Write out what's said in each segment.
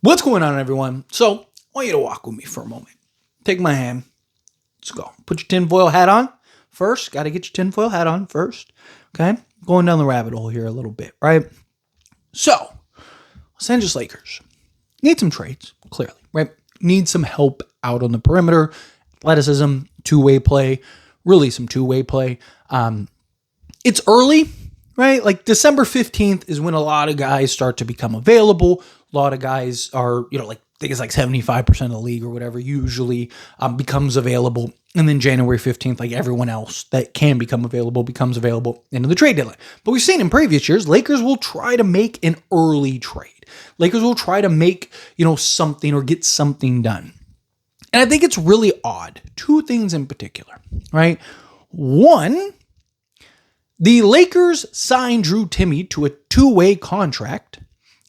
What's going on, everyone? So, I want you to walk with me for a moment. Take my hand. Let's go. Put your tinfoil hat on first. Got to get your tinfoil hat on first. Okay? Going down the rabbit hole here a little bit, right? So, Los Angeles Lakers need some trades, clearly, right? Need some help out on the perimeter. Athleticism, two-way play, really some two-way play. It's early, right? Like December 15th is when a lot of guys start to become available. A lot of guys are, I think it's like 75% of the league or whatever usually becomes available. And then January 15th, like everyone else that can become available, becomes available into the trade deadline. But we've seen in previous years, Lakers will try to make an early trade. Lakers will try to make, something or get something done. And I think it's really odd. Two things in particular, right? One, the Lakers signed Drew Timme to a two-way contract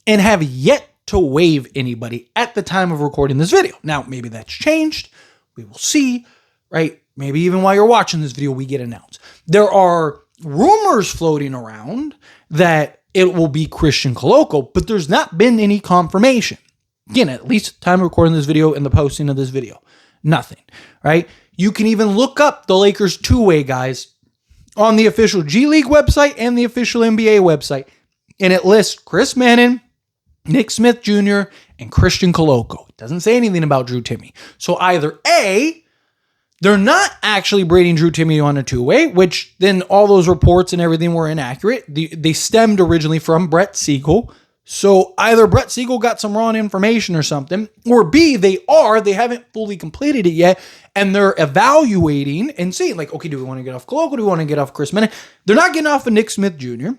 and have yet to waive anybody at the time of recording this video. Now, maybe that's changed. We will see, right? Maybe even while you're watching this video, we get announced. There are rumors floating around that it will be Christian Koloko, but there's not been any confirmation. Again, at least time of recording this video and the posting of this video. Nothing, right? You can even look up the Lakers two-way guys on the official G League website and the official NBA website, and it lists Chris Manning, Nick Smith Jr., and Christian Koloko. It doesn't say anything about Drew Timme. So either A, they're not actually braiding Drew Timme on a two-way, which then all those reports and everything were inaccurate. They stemmed originally from Brett Siegel. So either Brett Siegel got some wrong information or something, or B, they haven't fully completed it yet, and they're evaluating and seeing, like, okay, do we want to get off Koloko? Do we want to get off Chris Manning? They're not getting off of Nick Smith Jr.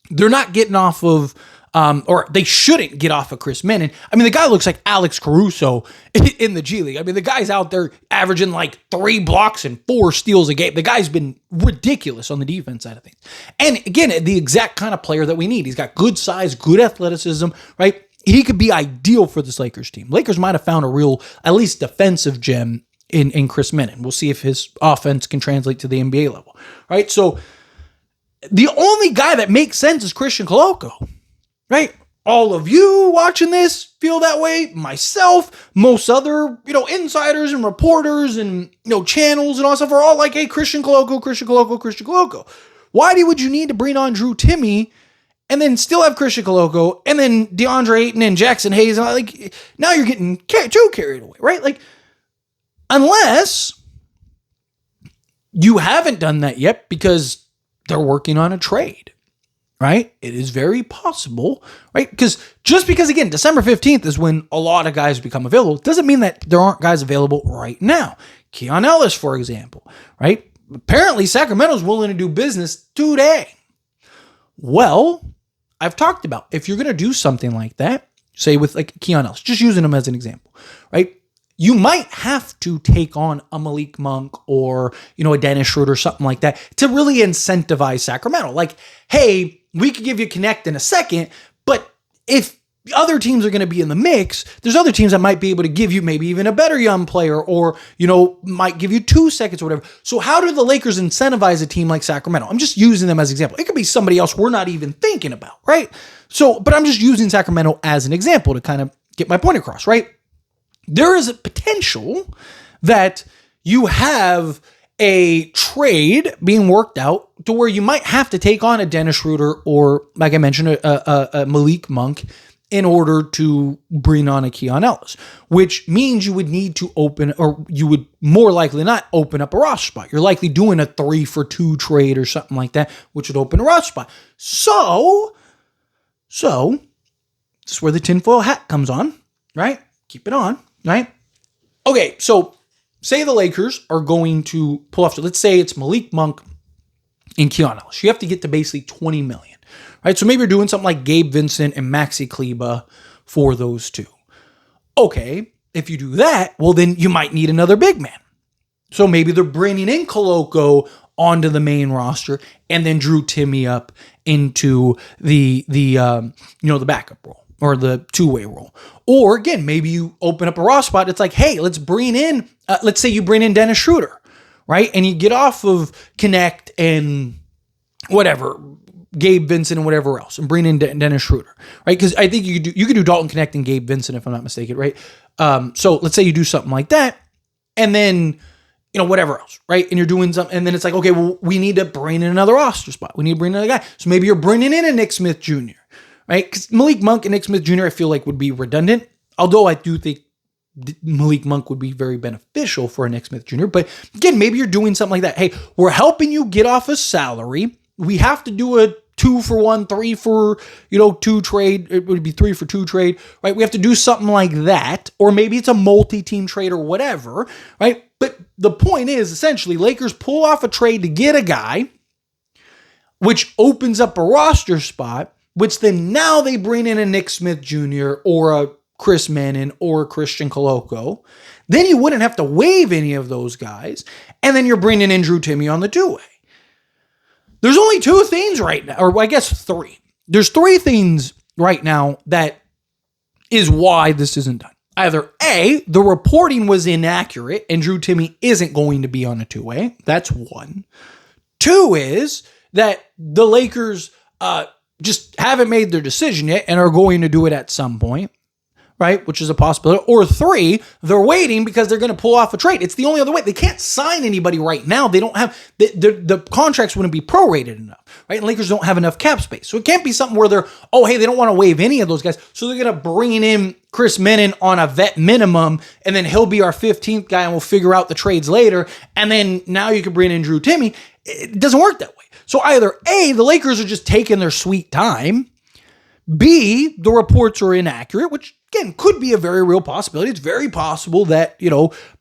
They're not getting off of or they shouldn't get off of Chris Manning. I mean, the guy looks like Alex Caruso in the G League. I mean, the guy's out there averaging like 3 blocks and 4 steals a game. The guy's been ridiculous on the defense side of things. And again, the exact kind of player that we need. He's got good size, good athleticism, right? He could be ideal for this Lakers team. Lakers might have found a real, at least defensive gem in Chris Manning. We'll see if his offense can translate to the NBA level, right? So the only guy that makes sense is Christian Koloko. Right? All of you watching this feel that way. Myself, most other, insiders and reporters and, channels and all that stuff are all like, hey, Christian Koloko, Christian Koloko, Christian Koloko. Why would you need to bring on Drew Timme and then still have Christian Koloko and then DeAndre Ayton and Jackson Hayes? And like, now you're getting too carried away, right? Like, unless you haven't done that yet because they're working on a trade. Right? It is very possible, right? Because just because, again, December 15th is when a lot of guys become available, doesn't mean that there aren't guys available right now. Keon Ellis, for example, right? Apparently, Sacramento's willing to do business today. Well, I've talked about if you're going to do something like that, say with like Keon Ellis, just using him as an example, right? You might have to take on a Malik Monk or, a Dennis Schroeder or something like that to really incentivize Sacramento. Like, hey, we could give you Connect in a second, but if other teams are going to be in the mix, there's other teams that might be able to give you maybe even a better young player or, might give you 2 seconds or whatever. So how do the Lakers incentivize a team like Sacramento? I'm just using them as an example. It could be somebody else we're not even thinking about, right? So, but I'm just using Sacramento as an example to kind of get my point across, right? There is a potential that you have a trade being worked out to where you might have to take on a Dennis Schroeder or, like I mentioned, a Malik Monk in order to bring on a Keon Ellis, which means you would need to open, or you would more likely not open up a roster spot. You're likely doing a 3-for-2 trade or something like that, which would open a roster spot. So this is where the tinfoil hat comes on, right? Keep it on. Right? Okay, so say the Lakers are going to pull off, let's say it's Malik Monk and Keon Ellis. You have to get to basically $20 million, right? So maybe you're doing something like Gabe Vincent and Maxi Kleber for those two. Okay, if you do that, well, then you might need another big man. So maybe they're bringing in Koloko onto the main roster and then Drew Timme up into the backup role. Or the two-way role. Or again, maybe you open up a raw spot. It's like, hey, let's bring in, let's say you bring in Dennis Schroeder, right? And you get off of Connect and whatever, Gabe Vincent and whatever else, and bring in Dennis Schroeder, right? Because I think you could do Dalton Knecht and Gabe Vincent if I'm not mistaken, right? So let's say you do something like that, and then whatever else, right? And you're doing something, and then it's like, okay, well, we need to bring in another roster spot. We need to bring in another guy. So maybe you're bringing in a Nick Smith Jr., right? Because Malik Monk and Nick Smith Jr. I feel like would be redundant, although I do think Malik Monk would be very beneficial for a Nick Smith Jr. But again, maybe you're doing something like that. Hey, we're helping you get off a salary. We have to do a 2-for-1, 3-for-2 trade. It would be 3-for-2 trade, right? We have to do something like that, or maybe it's a multi-team trade or whatever, right? But the point is, essentially, Lakers pull off a trade to get a guy, which opens up a roster spot, which then now they bring in a Nick Smith Jr. or a Chris Manning or Christian Koloko. Then you wouldn't have to waive any of those guys, and then you're bringing in Drew Timme on the two-way. There's only two things right now, or I guess three. There's three things right now that is why this isn't done. Either A, the reporting was inaccurate and Drew Timme isn't going to be on a two-way. That's one. Two is that the Lakers just haven't made their decision yet and are going to do it at some point, right? Which is a possibility. Or three, they're waiting because they're going to pull off a trade. It's the only other way. They can't sign anybody right now. They don't have, the contracts wouldn't be prorated enough, right? And Lakers don't have enough cap space. So it can't be something where they're, they don't want to waive any of those guys. So they're going to bring in Chris Menon on a vet minimum, and then he'll be our 15th guy and we'll figure out the trades later. And then now you can bring in Drew Timme. It doesn't work that way. So either A, the Lakers are just taking their sweet time. B, the reports are inaccurate, which again could be a very real possibility. It's very possible that,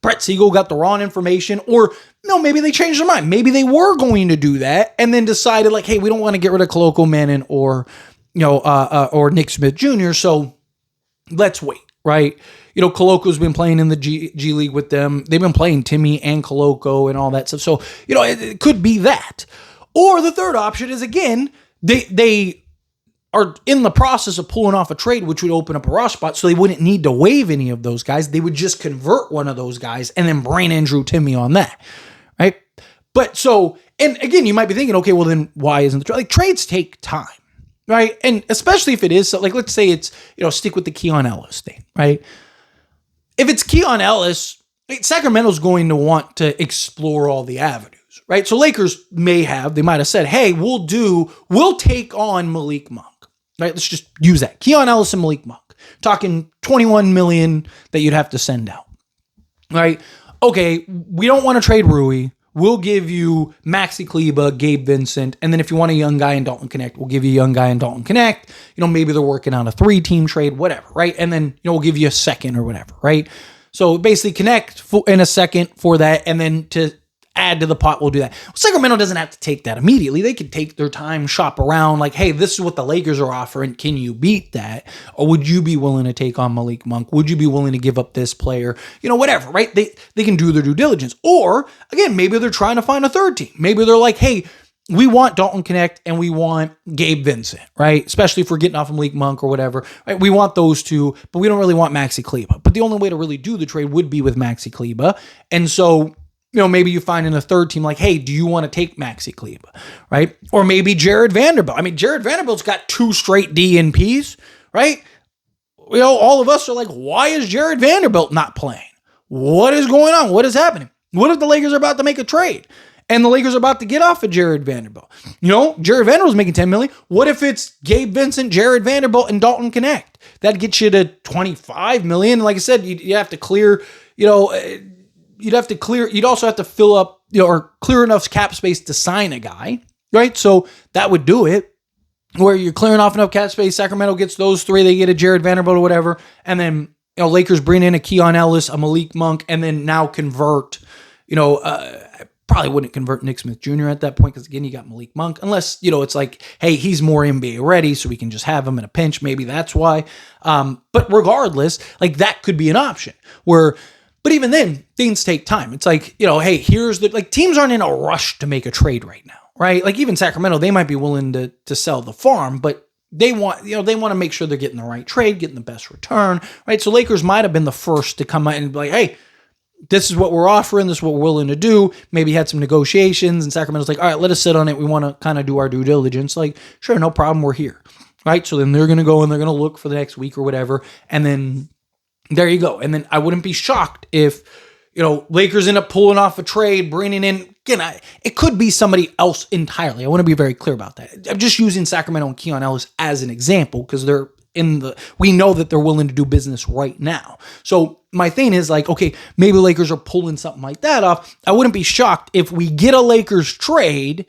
Brett Siegel got the wrong information, or maybe they changed their mind. Maybe they were going to do that and then decided like, hey, we don't want to get rid of Koloko Manning or Nick Smith Jr. So let's wait, right? Koloko's been playing in the G League with them. They've been playing Timme and Koloko and all that stuff. So, it could be that. Or the third option is, again, they are in the process of pulling off a trade, which would open up a roster spot, so they wouldn't need to waive any of those guys. They would just convert one of those guys and then bring in Drew Timme on that, right? But so, and again, you might be thinking, okay, well then why isn't the trade? Like, trades take time, right? And especially if it is, so like, let's say it's, stick with the Keon Ellis thing, right? If it's Keon Ellis, Sacramento's going to want to explore all the avenues. Right? So Lakers they might have said, hey, we'll take on Malik Monk. Right? Let's just use that. Keon Ellis and Malik Monk. Talking $21 million that you'd have to send out. Right? Okay, we don't want to trade Rui. We'll give you Maxi Kleber, Gabe Vincent, and then if you want a young guy in Dalton Knecht, we'll give you a young guy in Dalton Knecht. Maybe they're working on a 3-team trade, whatever, right? And then, we'll give you a second or whatever, right? So basically Knecht in a second for that, and then to add to the pot, we'll do that. Well, Sacramento doesn't have to take that immediately. They could take their time, shop around, like, hey, this is what the Lakers are offering. Can you beat that? Or would you be willing to take on Malik Monk? Would you be willing to give up this player? Whatever, right? They can do their due diligence. Or, again, maybe they're trying to find a third team. Maybe they're like, hey, we want Dalton Knecht and we want Gabe Vincent, right? Especially if we're getting off of Malik Monk or whatever, right? We want those two, but we don't really want Maxi Kleber. But the only way to really do the trade would be with Maxi Kleber. And so, maybe you find in a third team like, hey, do you want to take Maxi Kleber, right? Or maybe Jared Vanderbilt. I mean, Jared Vanderbilt's got 2 straight DNPs, right? All of us are like, why is Jared Vanderbilt not playing? What is going on? What is happening? What if the Lakers are about to make a trade and the Lakers are about to get off of Jared Vanderbilt? Jared Vanderbilt's making $10 million. What if it's Gabe Vincent, Jared Vanderbilt, and Dalton Knecht? That gets you to $25 million. Like I said, you have to clear, you'd also have to fill up, or clear enough cap space to sign a guy, right? So that would do it, where you're clearing off enough cap space. Sacramento gets those 3, they get a Jared Vanderbilt or whatever, and then, Lakers bring in a Keon Ellis, a Malik Monk, and then now convert, probably wouldn't convert Nick Smith Jr. at that point, because again, you got Malik Monk, unless, it's like, hey, he's more NBA ready, so we can just have him in a pinch. Maybe that's why. But regardless, like, that could be an option but even then, things take time. It's like, hey, teams aren't in a rush to make a trade right now, right? Like, even Sacramento, they might be willing to sell the farm, but they want to make sure they're getting the right trade, getting the best return, right? So Lakers might have been the first to come out and be like, hey, this is what we're offering. This is what we're willing to do. Maybe had some negotiations and Sacramento's like, all right, let us sit on it. We want to kind of do our due diligence. Like, sure, no problem. We're here. Right. So then they're going to go and they're going to look for the next week or whatever. And then there you go. And then I wouldn't be shocked if, Lakers end up pulling off a trade, bringing in, again, it could be somebody else entirely. I want to be very clear about that. I'm just using Sacramento and Keon Ellis as an example because we know that they're willing to do business right now. So my thing is like, okay, maybe Lakers are pulling something like that off. I wouldn't be shocked if we get a Lakers trade,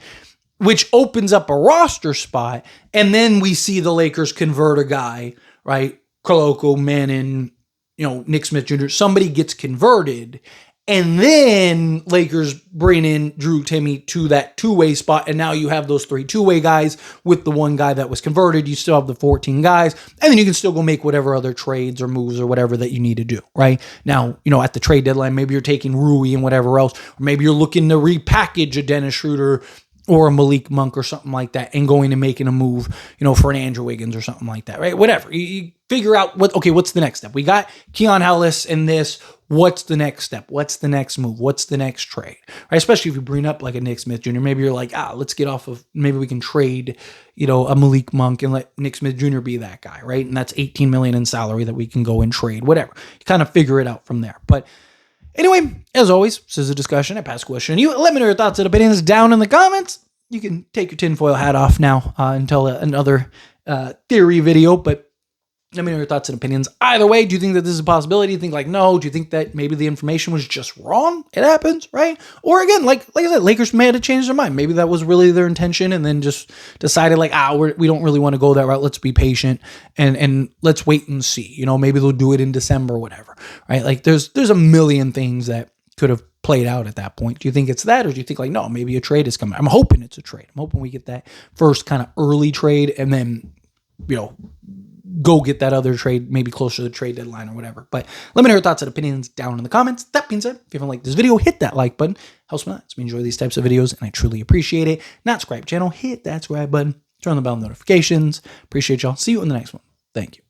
which opens up a roster spot, and then we see the Lakers convert a guy, right? Koloko, Manning, Nick Smith Jr., somebody gets converted, and then Lakers bring in Drew Timme to that two-way spot, and now you have those 3 two-way guys with the one guy that was converted. You still have the 14 guys, and then you can still go make whatever other trades or moves or whatever that you need to do, right? Now, at the trade deadline, maybe you're taking Rui and whatever else, or maybe you're looking to repackage a Dennis Schroeder or a Malik Monk or something like that and going and making a move, for an Andrew Wiggins or something like that, right? Whatever. You figure out what's the next step? We got Keon Ellis in this. What's the next step? What's the next move? What's the next trade? Right? Especially if you bring up like a Nick Smith Jr. Maybe you're like, let's get off of, maybe we can trade, a Malik Monk and let Nick Smith Jr. be that guy, right? And that's $18 million in salary that we can go and trade, whatever. You kind of figure it out from there. But anyway, as always, this is a discussion. I pass a question. You let me know your thoughts and opinions down in the comments. You can take your tinfoil hat off now until another theory video, but let me know your thoughts and opinions. Either way, do you think that this is a possibility? Do you think like, no? Do you think that maybe the information was just wrong? It happens, right? Or again, like I said, Lakers may have changed their mind. Maybe that was really their intention and then just decided like, we don't really want to go that route. Let's be patient and let's wait and see. Maybe they'll do it in December or whatever, right? Like there's a million things that could have played out at that point. Do you think it's that, or do you think like, no, maybe a trade is coming? I'm hoping it's a trade. I'm hoping we get that first kind of early trade and then, go get that other trade maybe closer to the trade deadline or whatever. But let me know your thoughts and opinions down in the comments. That being said, if you haven't liked this video, hit that like button. Helps me out. It's me enjoy these types of videos, and I truly appreciate it. Not subscribe channel, hit that subscribe button. Turn on the bell notifications. Appreciate y'all. See you in the next one. Thank you.